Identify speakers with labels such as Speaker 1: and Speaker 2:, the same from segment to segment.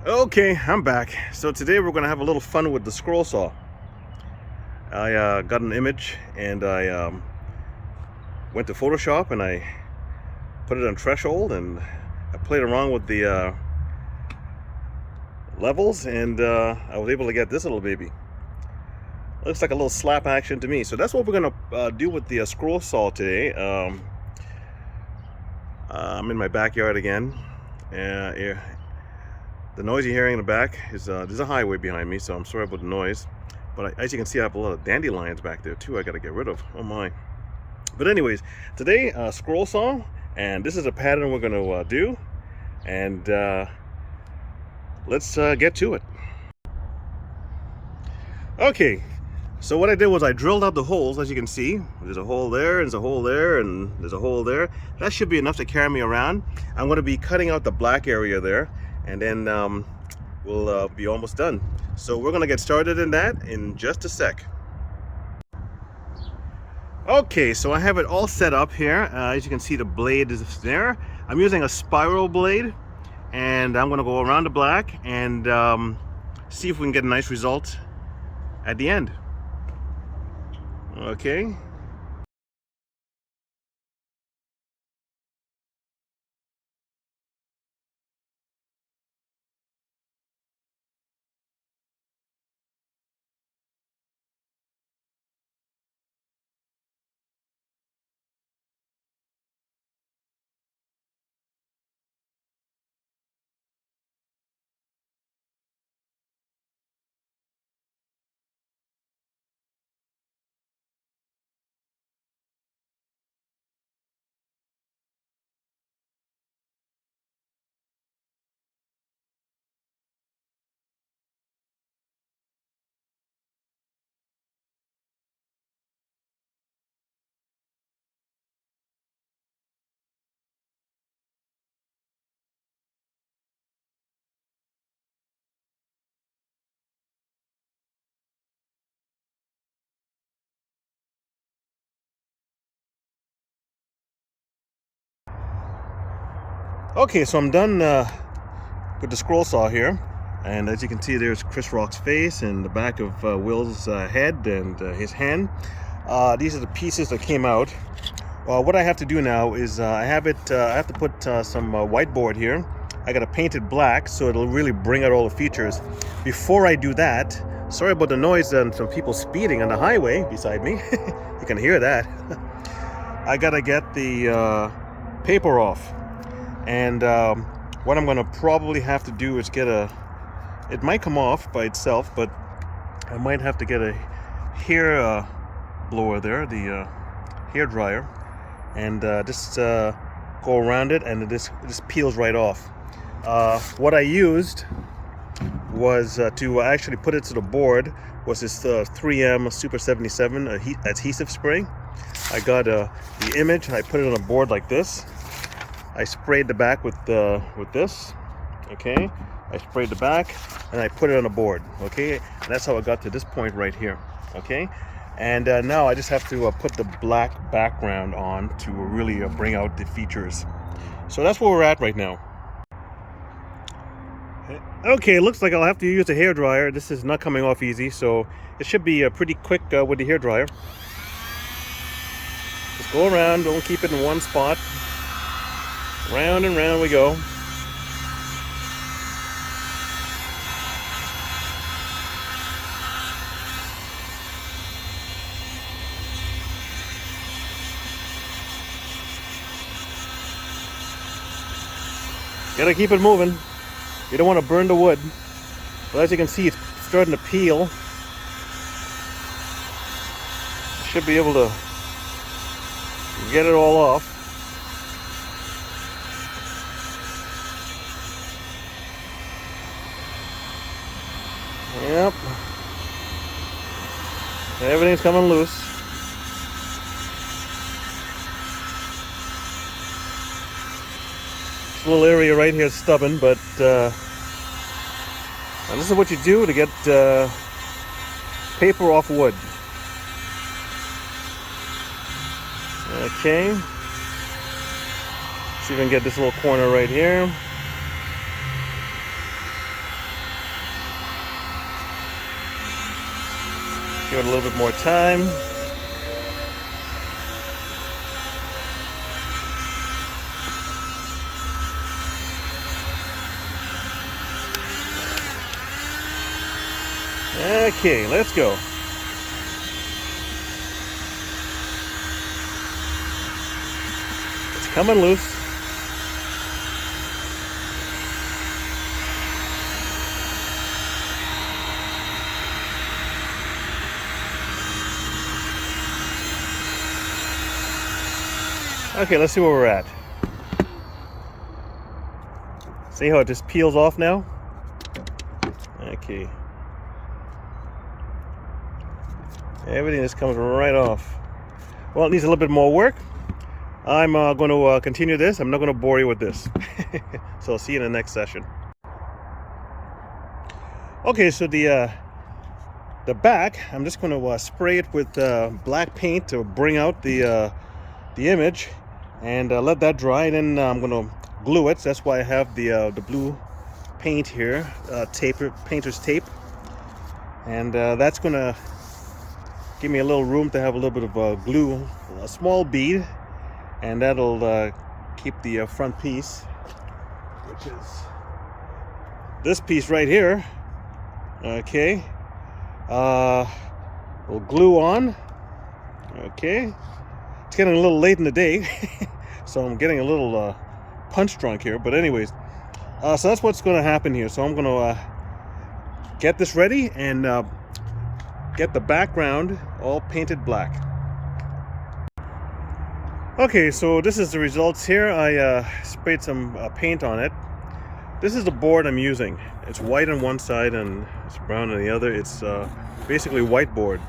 Speaker 1: Okay, I'm back. So today we're gonna have a little fun with the scroll saw. I got an image and I went to Photoshop and I put it on threshold and I played around with the levels and I was able to get this little baby. Looks like a little slap action to me. So that's what we're gonna do with the scroll saw today. I'm in my backyard again. Yeah. The noise you're hearing in the back is there's a highway behind me, so I'm sorry about the noise. But as you can see, I have a lot of dandelions back there too. I got to get rid of. Oh my! But anyways, today scroll saw, and this is a pattern we're going to do, and let's get to it. Okay. So what I did was I drilled out the holes, as you can see. There's a hole there, and there's a hole there, and there's a hole there. That should be enough to carry me around. I'm going to be cutting out the black area there, and then we'll be almost done. So we're going to get started in that in just a sec. Okay, so I have it all set up here. As you can see, the blade is there. I'm using a spiral blade, and I'm going to go around the black and see if we can get a nice result at the end. Okay. Okay, so I'm done with the scroll saw here, and as you can see, there's Chris Rock's face and the back of Will's head and his hand. These are the pieces that came out. What I have to do now is I have to put some whiteboard here. I got to paint it black so it'll really bring out all the features. Before I do that, sorry about the noise and some people speeding on the highway beside me. You can hear that. I gotta get the paper off. And what I'm going to probably have to do is get it might come off by itself, but I might have to get a hair blower there, the hair dryer, and just go around it, and this peels right off. What I used was to actually put it to the board was this 3M Super 77 adhesive spray. I got the image and I put it on a board like this. I sprayed the back with this, okay? I sprayed the back and I put it on a board, okay? And that's how I got to this point right here, okay? And now I just have to put the black background on to really bring out the features. So that's where we're at right now. Okay, looks like I'll have to use a hair dryer. This is not coming off easy, so it should be pretty quick with the hair dryer. Just go around, don't keep it in one spot. Round and round we go. Gotta keep it moving. You don't want to burn the wood. But as you can see, it's starting to peel. Should be able to get it all off. Yep. Everything's coming loose. This little area right here is stubborn, but and this is what you do to get paper off wood. Okay. See if I can get this little corner right here. Give it a little bit more time. Okay, let's go. It's coming loose. Okay, let's see where we're at. See how it just peels off now? Okay. Everything just comes right off. Well, it needs a little bit more work. I'm going to continue this. I'm not going to bore you with this. So I'll see you in the next session. Okay, so the back, I'm just going to spray it with black paint to bring out the image, and let that dry. And then I'm going to glue it. So that's why I have the blue paint here, painter's tape, and that's going to give me a little room to have a little bit of glue, a small bead, and that'll keep the front piece, which is this piece right here. Okay, we'll glue on. Okay, it's getting a little late in the day, so I'm getting a little punch drunk here. But anyways, so that's what's going to happen here. So I'm going to get this ready and get the background all painted black. Okay, so this is the results here. I sprayed some paint on it. This is the board I'm using. It's white on one side and it's brown on the other. It's basically white board.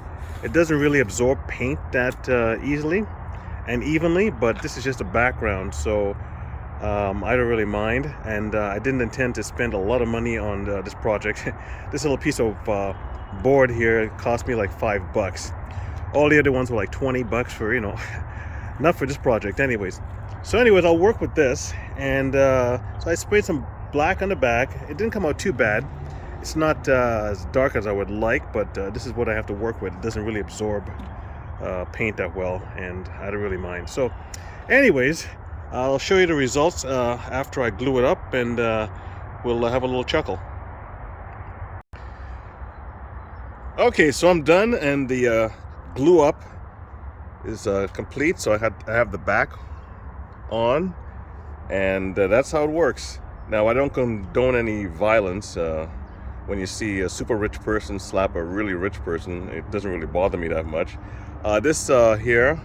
Speaker 1: It doesn't really absorb paint that easily and evenly, but this is just a background, so I don't really mind. And I didn't intend to spend a lot of money on this project. This little piece of board here cost me like $5. All the other ones were like $20 for, you know, not for this project anyways. So anyways, I'll work with this, and so I sprayed some black on the back. It didn't come out too bad. It's not as dark as I would like, but this is what I have to work with. It doesn't really absorb paint that well, and I don't really mind. So anyways, I'll show you the results after I glue it up, and we'll have a little chuckle. Okay, so I'm done, and the glue up is complete. So I have the back on, and that's how it works. Now, I don't condone any violence. When you see a super rich person slap a really rich person, it doesn't really bother me that much. This here,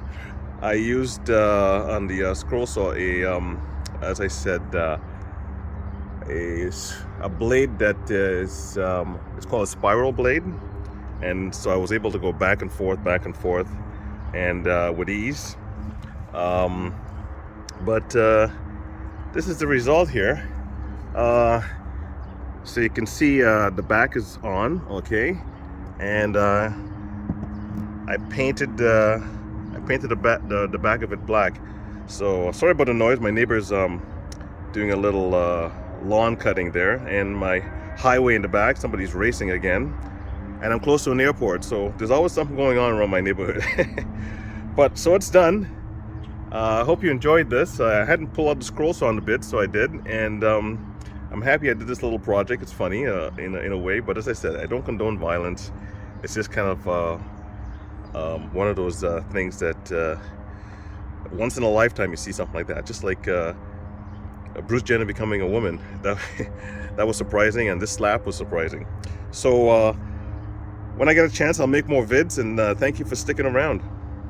Speaker 1: I used on the scroll saw as I said, a blade that is it's called a spiral blade. And so I was able to go back and forth, and with ease. But this is the result here. So you can see the back is on, okay, and I painted the back of it black. So sorry about the noise. My neighbor's doing a little lawn cutting there, and my highway in the back. Somebody's racing again. And I'm close to an airport, so there's always something going on around my neighborhood. But so it's done. I hope you enjoyed this. I hadn't pulled out the scroll saw on the bit, so I did, and I'm happy I did this little project. It's funny in a way, but as I said, I don't condone violence. It's just kind of one of those things that once in a lifetime you see something like that. Just like Bruce Jenner becoming a woman. That was surprising, and this slap was surprising. So when I get a chance, I'll make more vids, and thank you for sticking around.